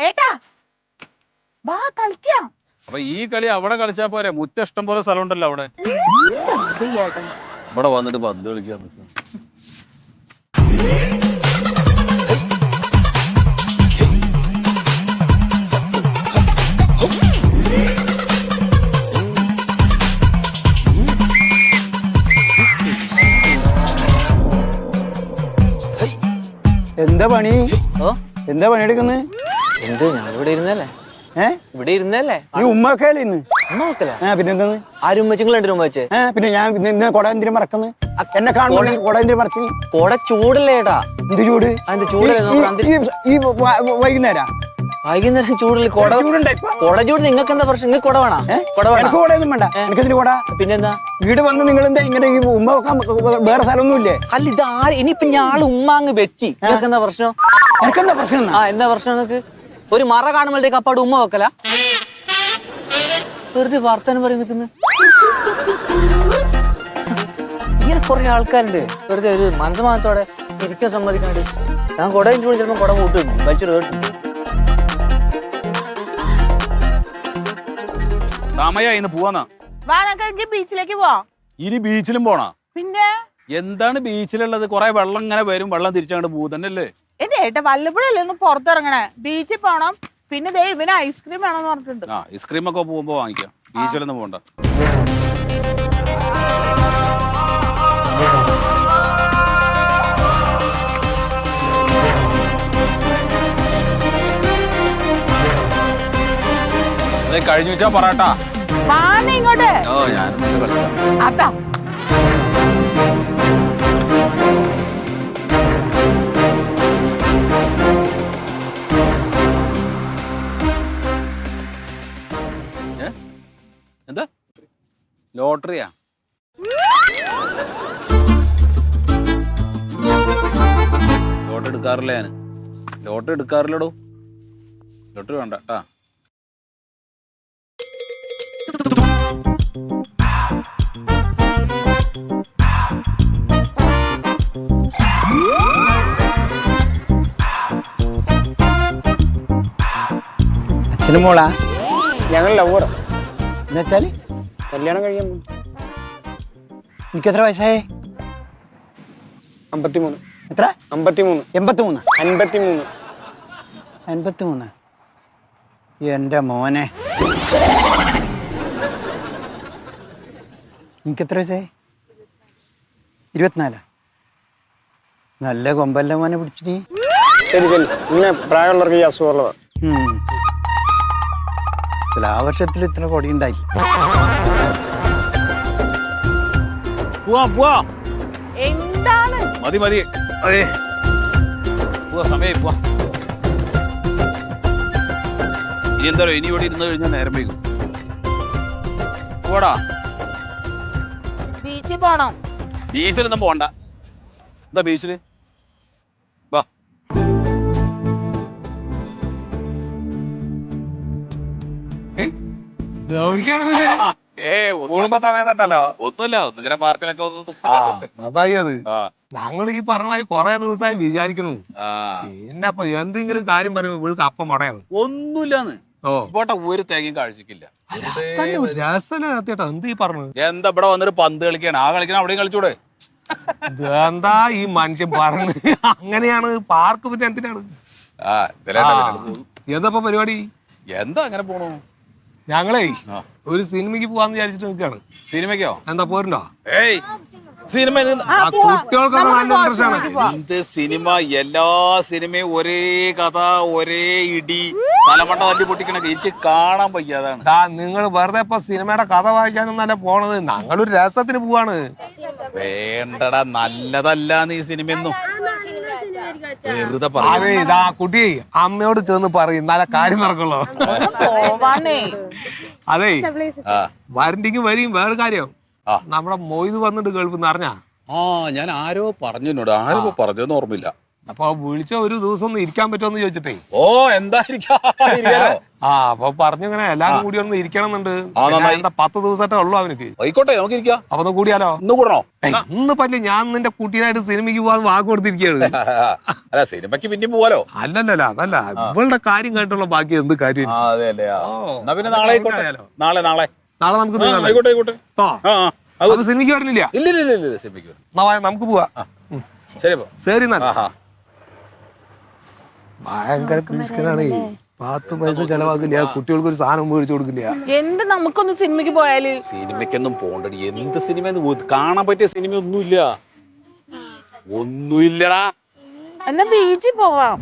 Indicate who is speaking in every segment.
Speaker 1: ഏട്ടാ വാ കളിക്കാം.
Speaker 2: അപ്പൊ ഈ കളി അവിടെ കളിച്ചാ പോരെ? മുറ്റ ഇഷ്ടം പോലെ സ്ഥലം ഉണ്ടല്ലോ അവിടെ. ഇവിടെ വന്നിട്ട് പന്ത് കളിക്കാൻ നിൽക്കും.
Speaker 3: എന്താ പണി? എന്താ പണിയെടുക്കുന്നത്?
Speaker 4: എന്ത് ഞാൻ ഇവിടെ ഇരുന്നല്ലേ? ഇവിടെ ഇരുന്നല്ലേ?
Speaker 3: നീ ഉമ്മക്കല്ലേ ഇന്ന്?
Speaker 4: ഉമ്മ വെക്കല?
Speaker 3: പിന്നെന്താന്ന്?
Speaker 4: ആരും ഉമ്മച്ചിങ്ങൾ രണ്ടു ഉമ്മ വെച്ചേ?
Speaker 3: പിന്നെ ഞാൻ ഇന്ന് കൊട എന്തിനും മറക്കുന്നു? എന്നെ കാണുമ്പോൾ കൊട എന്തിനും മറച്ചു?
Speaker 4: കൊട ചൂടല്ലേ ഏട്ടാ?
Speaker 3: എന്ത് ചൂട്?
Speaker 4: അതിന്റെ ചൂടല്ലേ?
Speaker 3: ഈ വൈകുന്നേരം
Speaker 4: വൈകുന്നേരം ചൂടിൽ കൊട കൊട ചൂട് നിങ്ങൾക്ക് എന്താ പ്രശ്നം? നിങ്ങൾക്ക് കൊട വേണോ?
Speaker 3: എനിക്ക് കൊടയൊന്നും വേണ്ട. എനിക്കെന്തിന് കൊട?
Speaker 4: പിന്നെന്താ
Speaker 3: വീട് വന്ന് നിങ്ങൾ എന്താ ഇങ്ങനെ ഉമ്മ വെക്കാൻ വേറെ സ്ഥലമൊന്നും ഇല്ലേ?
Speaker 4: അല്ല ഇത് ഇനിയിപ്പൊ ഞാള് ഉമ്മ അങ്ങ് വെച്ചി നിങ്ങൾക്ക് എന്താ പ്രശ്നം?
Speaker 3: എനിക്കെന്താ പ്രശ്നം?
Speaker 4: എന്താ പ്രശ്നം നിങ്ങൾക്ക്? ഒരു മറ കാണുമ്പോഴത്തേക്ക് അപ്പാട് ഉമ്മ വെക്കല? വെറുതെ വർത്താനം പറയും നിൽക്കുന്നു. ഇങ്ങനെ കുറെ ആൾക്കാരുണ്ട് വെറുതെ ഒരു മനസ്സമാനത്തോടെ ഇരിക്കാൻ സമ്മതിക്കാണ്ട്. ഞാൻ കുട ചൂട് ചിലപ്പോൾ കുട കൂട്ടും വലിച്ചൊരു കേട്ടു.
Speaker 2: സമയ ഇന്ന് പോവാന്നാ.
Speaker 1: വാ നമുക്ക് ബീച്ചിലേക്ക് പോവാ.
Speaker 2: ഇനി ബീച്ചിലും പോണാ?
Speaker 1: പിന്നെ
Speaker 2: എന്താണ് ബീച്ചിലുള്ളത്? കൊറേ വെള്ളം ഇങ്ങനെ വരും, വെള്ളം തിരിച്ചങ്ങോട്ട് പോകും തന്നെയല്ലേ?
Speaker 1: എന്റെ ഏട്ടാ വല്ലപ്പോഴല്ലേ ഒന്ന് പുറത്തിറങ്ങണേ. ബീച്ചിൽ പോണം. പിന്നെ ദേ ഇവന് ഐസ്ക്രീം വേണമെന്ന് പറഞ്ഞിട്ടുണ്ട്.
Speaker 2: ഐസ്ക്രീം ഒക്കെ പോകുമ്പോ വാങ്ങിക്കാം. ബീച്ചിലൊന്നും പോണ്ട. കഴിഞ്ഞു വെച്ചാ പറട്ടാ.
Speaker 1: വാന്ന് ഇങ്ങോട്ട്.
Speaker 2: ഞാൻ കളിക്കാം.
Speaker 1: അതാ
Speaker 2: എന്താ ലോട്ടറിയാ? ലോട്ടറി എടുക്കാറില്ല ഞാൻ. ലോട്ടറി എടുക്കാറില്ലടോ. ലോട്ടറി വേണ്ട കേട്ടാ.
Speaker 3: അച്ഛനും മോളാ? ഞങ്ങൾ ലവ്വറ. എന്നുവെച്ചാല് കല്യാണം കഴിയാൻ പോകും. എനിക്കെത്ര വയസ്സായേ? 53. എത്ര? 53. 83. 53. 53. എൻ്റെ മോനെ. എനിക്കെത്ര വയസ്സായി? 24. നല്ല കൊമ്പല്ല മോനെ പിടിച്ചിട്ട്.
Speaker 5: ശരി ശരി. ഇങ്ങനെ പ്രായമുള്ളവർക്ക് ഈ അസുഖമുള്ളതാ.
Speaker 3: ആ വർഷത്തിൽ ഇത്ര കൊടി ഉണ്ടായി.
Speaker 1: എന്താണ്?
Speaker 2: മതി മതി. അതെ പോവാ, സമയം പോവാ. ഇനി എന്താ ഇനി ഇവിടെ ഇരുന്ന് കഴിഞ്ഞാൽ നേരം വൈകും. പോടാ.
Speaker 1: ബീച്ചിൽ പോണം.
Speaker 2: ബീച്ചിലൊന്നും പോണ്ട. എന്താ ബീച്ചില്? വാ. ഒന്നുമില്ല, ഒന്നിങ്ങനെ പാർക്കിലൊക്കെ
Speaker 5: അതായി അത്. ഞങ്ങൾ ഈ പറഞ്ഞ കൊറേ ദിവസമായി വിചാരിക്കണു. പിന്നെ അപ്പൊ എന്തെങ്കിലും കാര്യം പറയുമ്പോ ഇവൾക്ക് അപ്പം മുടയാണ്.
Speaker 2: ഒന്നുമില്ലാന്ന്. ഇപ്പോട്ടെ ഒരു തേങ്ങയും കാഴ്ചക്കില്ല.
Speaker 5: രസേട്ടാ എന്ത് ഈ പറഞ്ഞു?
Speaker 2: എന്താ ഇവിടെ വന്നൊരു പന്ത് കളിക്കാണ്. ആ കളിക്കണം അവിടെയും കളിച്ചൂടെ?
Speaker 5: എന്താ ഈ മനുഷ്യൻ പറഞ്ഞു? അങ്ങനെയാണ് പാർക്ക് പിന്നെ എന്തിനാണ്? എന്താ പരിപാടി?
Speaker 2: എന്താ അങ്ങനെ പോണു?
Speaker 5: ഞങ്ങളേ ഒരു സിനിമയ്ക്ക് പോവാന്ന് വിചാരിച്ചിട്ട് നിൽക്കാണ്.
Speaker 2: സിനിമയ്ക്കോ?
Speaker 5: എന്താ പോരുണ്ടോ?
Speaker 2: ഏയ് സിനിമ
Speaker 5: കുട്ടികൾക്കൊക്കെ നല്ല ഇൻട്രസ്റ്റ് ആണ്.
Speaker 2: എന്ത് സിനിമ? എല്ലാ സിനിമയും ഒരേ കഥ, ഒരേ ഇടി, തലമണ്ട തല്ലി പൊട്ടിക്കണ. എനിക്ക് കാണാൻ വയ്യാതാണ്.
Speaker 5: നിങ്ങൾ വെറുതെ ഇപ്പൊ സിനിമയുടെ കഥ വായിക്കാനൊന്നല്ല പോണത്. ഞങ്ങളൊരു രസത്തിന് പോവാണ്.
Speaker 2: വേണ്ടടാ, നല്ലതല്ല നീ സിനിമയൊന്നും. വെറുതെ പറയാ.
Speaker 5: ഇതാ കുട്ടി അമ്മയോട് ചെന്ന് പറയും, നല്ല കാര്യം നടക്കുള്ളൂ. അതെ വരണ്ടെങ്കിൽ വരിയും. വേറെ കാര്യം, നമ്മുടെ മൊയ്ത് വന്നിട്ട് ഗൾഫിന്ന് അറിഞ്ഞാ?
Speaker 2: ഞാൻ ആരോ പറഞ്ഞു എന്നോട്. ആരോ പറഞ്ഞതെന്ന് ഓർമ്മയില്ല.
Speaker 5: അപ്പൊ വിളിച്ച ഒരു ദിവസം ഒന്ന് ഇരിക്കാൻ പറ്റുമെന്ന് ചോദിച്ചിട്ടേ.
Speaker 2: ഓ എന്താ
Speaker 5: അപ്പൊ പറഞ്ഞിങ്ങനെ എല്ലാരും കൂടി ഒന്ന് ഇരിക്കണം എന്നുണ്ട്. എന്താ 10 ദിവസമായിട്ടേ ഉള്ളു അവനക്ക്.
Speaker 2: ആയിക്കോട്ടെ നമുക്ക് ഇരിക്കാം.
Speaker 5: അപ്പൊ ഒന്ന് കൂടിയാലോ?
Speaker 2: ഇന്ന് കൂടണോ?
Speaker 5: ഇന്ന് പറ്റില്ല, ഞാൻ നിന്റെ കുട്ടീനായിട്ട് സിനിമയ്ക്ക് പോവാൻ വാക്ക് കൊടുത്തിരിക്കുകയാണ്.
Speaker 2: അല്ല സിനിമയ്ക്ക് പിന്നെയും പോവാലോ.
Speaker 5: അല്ലല്ല അതല്ല, ഇവളുടെ കാര്യം കേട്ടുള്ള ബാക്കി എന്ത് കാര്യം.
Speaker 2: പിന്നെ നാളെ നാളെ നാളെ
Speaker 5: നാളെ നമുക്ക്
Speaker 2: ആയിക്കോട്ടെ.
Speaker 5: സിനിമയ്ക്ക് വരുന്നില്ല?
Speaker 2: ഇല്ല സിനിമയ്ക്ക്
Speaker 5: നമുക്ക് പോവാ. ശരി എന്നാ. ഭയങ്കര പിസ്കനാണ്. 10 പൈസ ചെലവാക്കില്ല, കുട്ടികൾക്ക് ഒരു സാധനം മേടിച്ചു കൊടുക്കില്ല.
Speaker 1: എന്ത് നമുക്കൊന്ന് സിനിമയ്ക്ക് പോയാല്?
Speaker 2: സിനിമയ്ക്കൊന്നും പോണ്ടടി. എന്ത് സിനിമ കാണാൻ പറ്റിയ സിനിമ ഒന്നുമില്ലടാ.
Speaker 1: എന്നാ ബീച്ചിൽ പോവാം.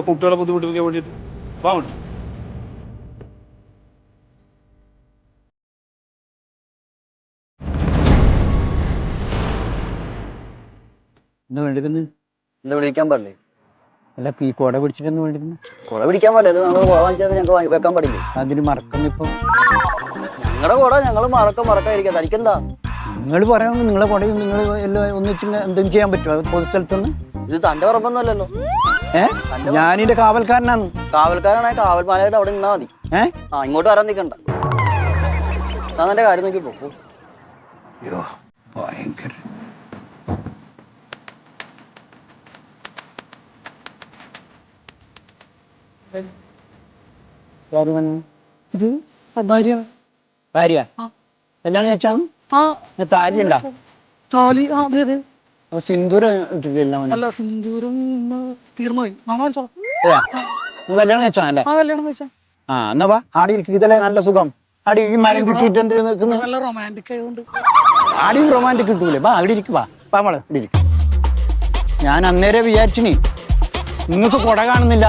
Speaker 2: കുട്ടികളെ ബുദ്ധിമുട്ടിക്കാൻ വേണ്ടിട്ട്
Speaker 3: എന്താ വേണ്ടിരുന്നു?
Speaker 4: എന്താ വിളിക്കാൻ പാടില്ലേ?
Speaker 3: അല്ല ഈ കുട പിടിച്ചിട്ടെന്ന് വേണ്ടിരുന്നു?
Speaker 4: കുട പിടിക്കാൻ പാടില്ല. നമ്മൾ കുട വാങ്ങിച്ചാൽ ഞങ്ങൾക്ക് വെക്കാൻ പാടില്ലേ?
Speaker 3: അതിന് മറക്കുന്നിപ്പോ
Speaker 4: ഞങ്ങളുടെ കുട ഞങ്ങൾ മറക്കാതിരിക്കാം. തനിക്കെന്താ?
Speaker 3: നിങ്ങൾ പറയാമെങ്കിൽ നിങ്ങളെ കുടയും നിങ്ങൾ എല്ലാം ഒന്നിച്ച് എന്തെങ്കിലും ചെയ്യാൻ പറ്റുമോ പൊതുസ്ഥലത്തുനിന്ന്?
Speaker 4: ഇത് തന്റെ ഉറപ്പൊന്നുമല്ലല്ലോ.
Speaker 3: ഞാനിന്റെ കാവൽക്കാരനാണ്.
Speaker 4: കാവൽക്കാരാണെങ്കിൽ കാവൽമാലായിട്ട് അവിടെ നിന്നാ മതി. ഇങ്ങോട്ട് വരാൻ നിൽക്കണ്ട. ഞാൻ തന്റെ കാര്യം നോക്കി പോകും.
Speaker 3: ഭയങ്കര
Speaker 6: ഇത് ഭാര്യയാണ്.
Speaker 3: ഭാര്യ കല്യാണം വെച്ചാണ്? താലിയുണ്ടോ?
Speaker 6: താലി അതെ അതെ.
Speaker 3: സിന്ദൂരം ഇട്ടിട്ടില്ല.
Speaker 6: അല്ല സിന്ദൂരം തീർന്നുപോയി. നാളെ വെച്ചോളാം.
Speaker 3: കല്യാണം വെച്ചാ അല്ലേ?
Speaker 6: കല്യാണം വെച്ചാ.
Speaker 3: എന്നാ വാ ആടി ഇരിക്കും. ഇതല്ലേ നല്ല സുഖം. ആടി ഈ മരം കിട്ടിയിട്ട് എന്ത് നിൽക്കുന്നത്?
Speaker 6: നല്ല റൊമാൻറ്റിക് ആയതുകൊണ്ട്.
Speaker 3: ആടിയും റൊമാൻറ്റിക് കിട്ടൂലേ? വാ അവിടെ ഇരിക്കും. വാ നമ്മള് ഇവിടെ ഇരിക്കും. ഞാൻ അന്നേരം വിചാരിച്ചിനി നിങ്ങൾക്ക് കുട കാണുന്നില്ല,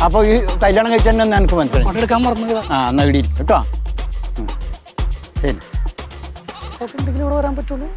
Speaker 3: അപ്പൊ ഈ കല്യാണം കഴിച്ചെന്നെ എനിക്ക് മനസ്സിലായി.
Speaker 6: എടുക്കാൻ മറന്നു.
Speaker 3: എന്നാ ഇവിടെ ഇരിക്കും കേട്ടോ. ശരി.
Speaker 6: എന്തെങ്കിലും ഇവിടെ വരാൻ പറ്റുള്ളൂ.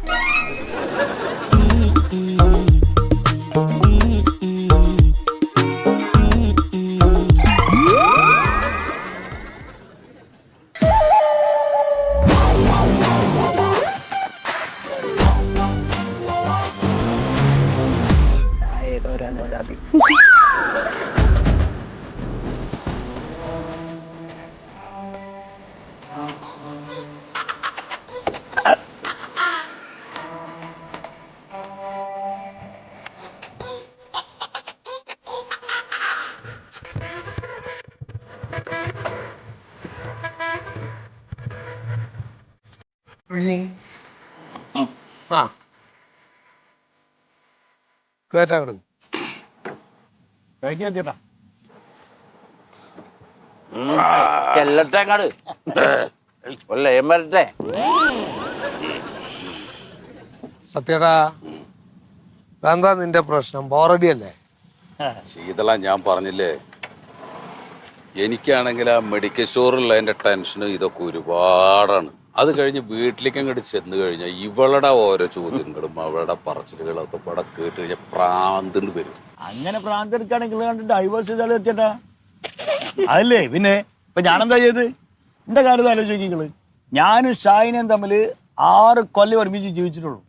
Speaker 5: സത്യടാ, എന്താ നിന്റെ പ്രശ്നം? ബോറടി അല്ലേ?
Speaker 2: ശീതള, ഞാൻ പറഞ്ഞില്ലേ, എനിക്കാണെങ്കിൽ ആ മെഡിക്കൽ സ്റ്റോറിലുള്ള എൻ്റെ ടെൻഷനും ഇതൊക്കെ ഒരുപാടാണ്. അത് കഴിഞ്ഞ് വീട്ടിലേക്ക് അങ്ങോട്ട് ചെന്ന് കഴിഞ്ഞാൽ ഇവളുടെ ഓരോ ചോദ്യങ്ങളും അവളുടെ പറച്ചിലുകളൊക്കെ ഇവിടെ കേട്ട് കഴിഞ്ഞാൽ പ്രാന്തിന് വരും.
Speaker 7: അങ്ങനെ പ്രാന്ത് എടുക്കുകയാണെങ്കിൽ കണ്ട് ഡൈവേഴ്സ് ചെയ്താൽ എത്തിയട്ടാ അതല്ലേ. പിന്നെ ഇപ്പൊ ഞാനെന്താ ചെയ്ത്? എന്റെ കാര്യം ആലോചിക്കുന്നത്, ഞാനും ഷാഹിനയും തമ്മിൽ 6 കൊല്ലം ഒരുമിച്ച് ജീവിച്ചിട്ടുള്ളൂ.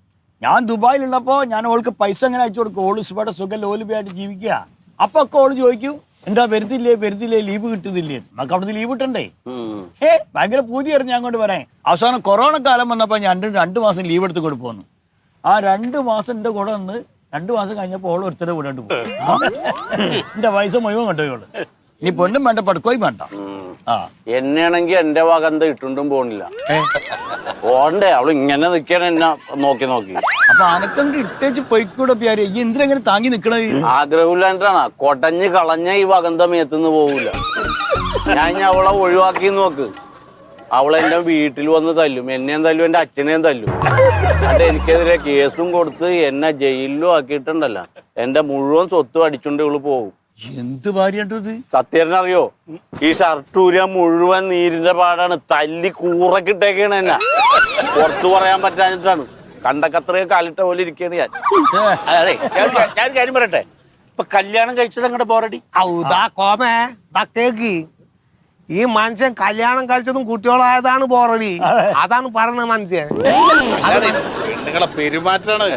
Speaker 7: ഞാൻ ദുബായിലുള്ളപ്പോ ഞാൻ ഓൾക്ക് പൈസ എങ്ങനെ അയച്ചു കൊടുക്കും? ഓള് ഇവിടെ സുഖം ലോലിബിയായിട്ട് ജീവിക്കുക. അപ്പൊ ഒക്കെ ഓള് ചോദിക്കും, എന്താ വരുത്തില്ലേ ലീവ് കിട്ടുന്നില്ലേ? നമുക്ക് അവിടുന്ന് ലീവ് കിട്ടണ്ടേ? ഭയങ്കര പൂതിയായിരുന്നു ഞാൻ കൊണ്ട് പറയാൻ. അവസാനം കൊറോണ കാലം വന്നപ്പോ ഞാൻ 2 മാസം ലീവ് എടുത്ത് കൊണ്ട് പോന്നു. ആ 2 മാസം എന്റെ കൂടെ നിന്ന് 2 മാസം കഴിഞ്ഞപ്പോ ഓള് ഒരുത്തരെ വിടേണ്ടി പോകും. എന്റെ പൈസ മുഴുവൻ കൊണ്ടുപോയോള്. ഇനി പൊന്നും വേണ്ട പടുക്കോയും വേണ്ട.
Speaker 8: എന്നെയാണെങ്കി എന്റെ വക എന്താ ഇട്ടുണ്ടും പോണില്ല. പോണ്ടേ, അവള് ഇങ്ങനെ നിക്കാണ് എന്നെ നോക്കി.
Speaker 7: അപ്പൊ അനക്കങ്ങ് ഇട്ടേച്ച് പൊയ്ക്കൂടെ പ്യാര്? ഈ എന്തിനെങ്ങനെ താങ്ങി നിക്കണത്?
Speaker 8: ആഗ്രഹമില്ലാണ്ടാണ്. കൊടഞ്ഞ് കളഞ്ഞ ഈ വകന്ത മേത്തുനിന്ന് പോകൂല. ഞാൻ അവളെ ഒഴിവാക്കി നോക്ക്. അവളെന്റെ വീട്ടിൽ വന്ന് തല്ലും, എന്നെയും തല്ലും, എന്റെ അച്ഛനെയും തല്ലും. അത് എനിക്കെതിരെ കേസും കൊടുത്ത് എന്നെ ജയിലിലും ആക്കിയിട്ടുണ്ടല്ലോ. എന്റെ മുഴുവൻ സ്വത്തും അടിച്ചുകൊണ്ട് ഇവള് പോകും.
Speaker 7: എന്ത് ഭാര്യണ്ടോ ഇത്?
Speaker 8: സത്യറിനറിയോ, ഈ ഷർട്ടൂരിയ മുഴുവൻ നീരിന്റെ പാടാണ്. തല്ലി കൂറക്കിട്ടേക്കാണ് എന്നെ. പുറത്തു പറയാൻ പറ്റാഞ്ഞിട്ടാണ്. കണ്ടക്കത്രയെ കാലിട്ട പോലെ ഇരിക്കുകയാണ് ഞാൻ. അതെ, ഞാൻ കാര്യം പറയട്ടെ. ഇപ്പൊ കല്യാണം കഴിച്ചത് അങ്ങോട്ട് ബോറടി.
Speaker 5: കേക്ക്, ഈ മനുഷ്യൻ കല്യാണം കഴിച്ചതും കുട്ടികളായതാണ് ബോറടി. അതാണ് പറഞ്ഞത് മനുഷ്യൻ.
Speaker 2: ആണുങ്ങളെ പെരുമാറ്റാണ്.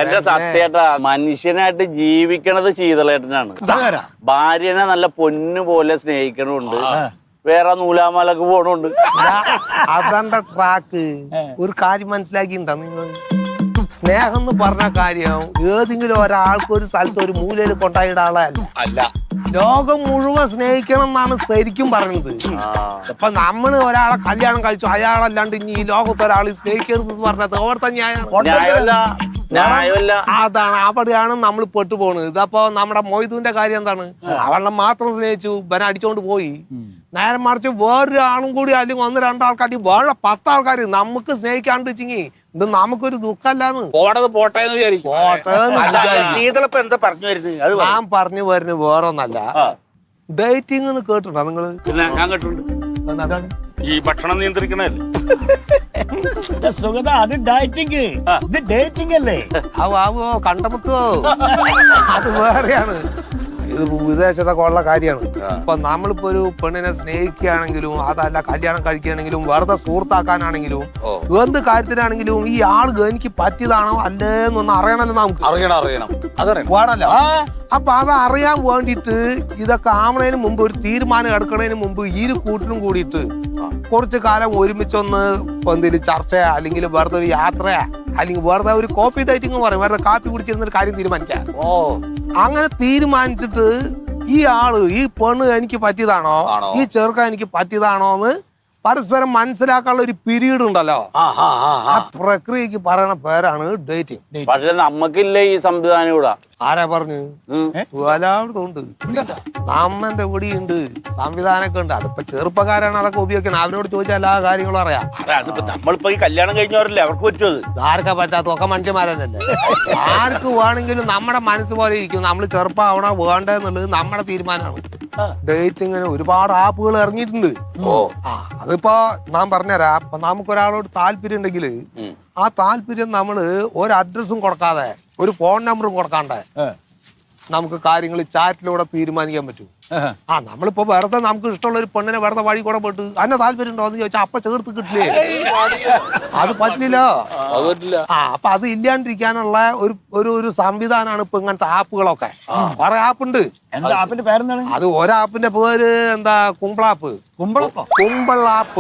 Speaker 8: എന്റെ സത്യേട്ടാ, മനുഷ്യനായിട്ട് ജീവിക്കണത് ശീതളേട്ടനാണ്.
Speaker 7: അതാരാ?
Speaker 8: ഭാര്യനെ നല്ല പൊന്നു പോലെ സ്നേഹിക്കണുണ്ട്, വേറെ നൂലാമാലക്ക് പോണുണ്ട്.
Speaker 5: അതെന്താ ട്രാക്ക്? ഒരു കാര്യം മനസ്സിലാക്കിണ്ടാ നിങ്ങൾ? സ്നേഹം എന്ന് പറഞ്ഞ കാര്യം ഏതെങ്കിലും ഒരാൾക്ക് ഒരു സ്ഥലത്ത് ഒരു മൂലയിൽ കൊണ്ടായിടാളല്ല.
Speaker 2: അല്ല,
Speaker 5: ലോകം മുഴുവൻ സ്നേഹിക്കണം എന്നാണ് ശരിക്കും പറയുന്നത്. ഇപ്പൊ നമ്മള് ഒരാളെ കല്യാണം കഴിച്ചു, അയാളല്ലാണ്ട് ഇനി ഈ ലോകത്ത് ഒരാൾ സ്നേഹിക്കരുത് എന്ന് പറഞ്ഞത് ഓർത്ത
Speaker 8: ന്യായമല്ല.
Speaker 5: അതാണ്, അവിടെയാണ് നമ്മൾ പെട്ടുപോണത്. ഇതപ്പോ നമ്മുടെ മൊയ്തുവിന്റെ കാര്യം എന്താണ്? അവളെ മാത്രം സ്നേഹിച്ചു, ബന അടിച്ചോണ്ട് പോയി. നേരെ മറിച്ച് വേറൊരാളും കൂടി അല്ലെങ്കിൽ 1-2 ആൾക്കാർ വേറെ 10 ആൾക്കാർ നമുക്ക് സ്നേഹിക്കാണ്ട് വെച്ചിങ്ങി ഇത് നമുക്കൊരു ദുഃഖമല്ലാന്ന്.
Speaker 2: പോട്ടെ എന്ന് വിചാരിക്കും.
Speaker 8: ശീതളപ്പ് എന്താ പറഞ്ഞു വരുന്നത്?
Speaker 5: ഞാൻ പറഞ്ഞു വരുന്നത് വേറെ ഒന്നല്ല, ഡേറ്റിംഗ് എന്ന് കേട്ടിട്ടുണ്ടോ നിങ്ങള്?
Speaker 8: പിന്നെ ഞാൻ കേട്ടിട്ടുണ്ട്. ഈ ഭക്ഷണം നിയന്ത്രിക്കണല്ലേ
Speaker 7: സുഗത, അത് ഡയറ്റിംഗ്, ഇത് ഡേറ്റിംഗ് അല്ലേ?
Speaker 5: ആവോ കണ്ടമുട്ടോ, അത് വേറെയാണ്. ഇത് വിദേശത്തൊക്കെ ഉള്ള കാര്യമാണ്. ഇപ്പൊ നമ്മളിപ്പോ ഒരു പെണ്ണിനെ സ്നേഹിക്കുകയാണെങ്കിലും അതല്ല കല്യാണം കഴിക്കുകയാണെങ്കിലും വെറുതെ സുഹൃത്താക്കാനാണെങ്കിലും എന്ത് കാര്യത്തിനാണെങ്കിലും ഈ ആള് എനിക്ക് പറ്റിയതാണോ അല്ലേന്നൊന്ന് അറിയണല്ലോ നമുക്ക്.
Speaker 2: അറിയണം അതറിയണം.
Speaker 5: വേണല്ലോ. അപ്പൊ അത് അറിയാൻ വേണ്ടിയിട്ട് ഇതൊക്കെ ആവണതിന് മുമ്പ്, ഒരു തീരുമാനം എടുക്കുന്നതിന് മുമ്പ് ഇരു കൂട്ടിനും കൂടിയിട്ട് കുറച്ചു കാലം ഒരുമിച്ചൊന്ന് എന്തെങ്കിലും ചർച്ചയാ അല്ലെങ്കിൽ വെറുതെ ഒരു യാത്രയാ അല്ലെങ്കിൽ വെറുതെ ഒരു കോഫി ഡേറ്റിംഗ് പറയും, വെറുതെ കാപ്പി കുടിച്ചിരുന്നൊരു കാര്യം തീരുമാനിക്കാം. അങ്ങനെ തീരുമാനിച്ചിട്ട് ഈ പെണ്ണ് എനിക്ക് പറ്റിയതാണോ, ഈ ചെറുക്ക എനിക്ക് പറ്റിയതാണോ എന്ന് പരസ്പരം മനസ്സിലാക്കാനുള്ള ഒരു പീരീഡ് ഉണ്ടല്ലോ, ആ പ്രക്രിയക്ക് പറയണ പേരാണ് ഡേറ്റിംഗ്.
Speaker 8: പക്ഷെ നമ്മക്കില്ല ഈ സംവിധാനം ഇവിടെ.
Speaker 5: ആരാ പറഞ്ഞു? എല്ലായിടത്തും ഉണ്ട്. നമ്മന്റെ കൂടി ഉണ്ട്, സംവിധാനമൊക്കെ ഉണ്ട്. അതിപ്പോ ചെറുപ്പക്കാരാണ് അതൊക്കെ ഉപയോഗിക്കണം. അവരോട് ചോദിച്ചാൽ എല്ലാ കാര്യങ്ങളും അറിയാം.
Speaker 8: നമ്മളിപ്പോ ഈ കല്യാണം കഴിഞ്ഞവരല്ലേ, അവർക്ക് പറ്റുമത്.
Speaker 5: ആർക്കാ പറ്റാത്ത ഒക്കെ മനുഷ്യന്മാരല്ലേ. ആർക്ക് വേണമെങ്കിലും നമ്മുടെ മനസ്സ് പോലെ ഇരിക്കും. നമ്മൾ ചെറുപ്പമാവണോ വേണ്ടെന്നുള്ളത് നമ്മുടെ തീരുമാനമാണ്. ഡേറ്റിങ്ങിന് ഒരുപാട് ആപ്പുകൾ ഇറങ്ങിയിട്ടുണ്ട്. അതിപ്പോ ഞാൻ പറഞ്ഞുതരാം. അപ്പൊ നമുക്കൊരാളോട് താല്പര്യം ഉണ്ടെങ്കിൽ ആ താല്പര്യം നമ്മള് ഒരു അഡ്രസ്സും കൊടുക്കാതെ ഒരു ഫോൺ നമ്പറും കൊടുക്കാണ്ട് നമുക്ക് കാര്യങ്ങൾ ചാറ്റിലൂടെ തീരുമാനിക്കാൻ പറ്റും. നമ്മളിപ്പോ വെറുതെ നമുക്ക് ഇഷ്ടമുള്ള ഒരു പെണ്ണിനെ വെറുതെ വഴി കൂടെ പോയിട്ട് അതിന്റെ താല്പര്യം ഉണ്ടോ എന്ന് ചോദിച്ചാൽ അപ്പൊ ചേർത്ത് കിട്ടില്ലേ? അത് പറ്റില്ലല്ലോ. അപ്പൊ അത് ഇല്ലാണ്ടിരിക്കാനുള്ള ഒരു സംവിധാനമാണ് ഇപ്പൊ ഇങ്ങനത്തെ ആപ്പുകളൊക്കെ. കുറെ ആപ്പുണ്ട്.
Speaker 7: എന്താ ആപ്പിന്റെ പേരെന്താണ്?
Speaker 5: അത് ഒരാപ്പിന്റെ പേര് എന്താ, കുമ്പിളാപ്പ്. കുമ്പിളാപ്പ്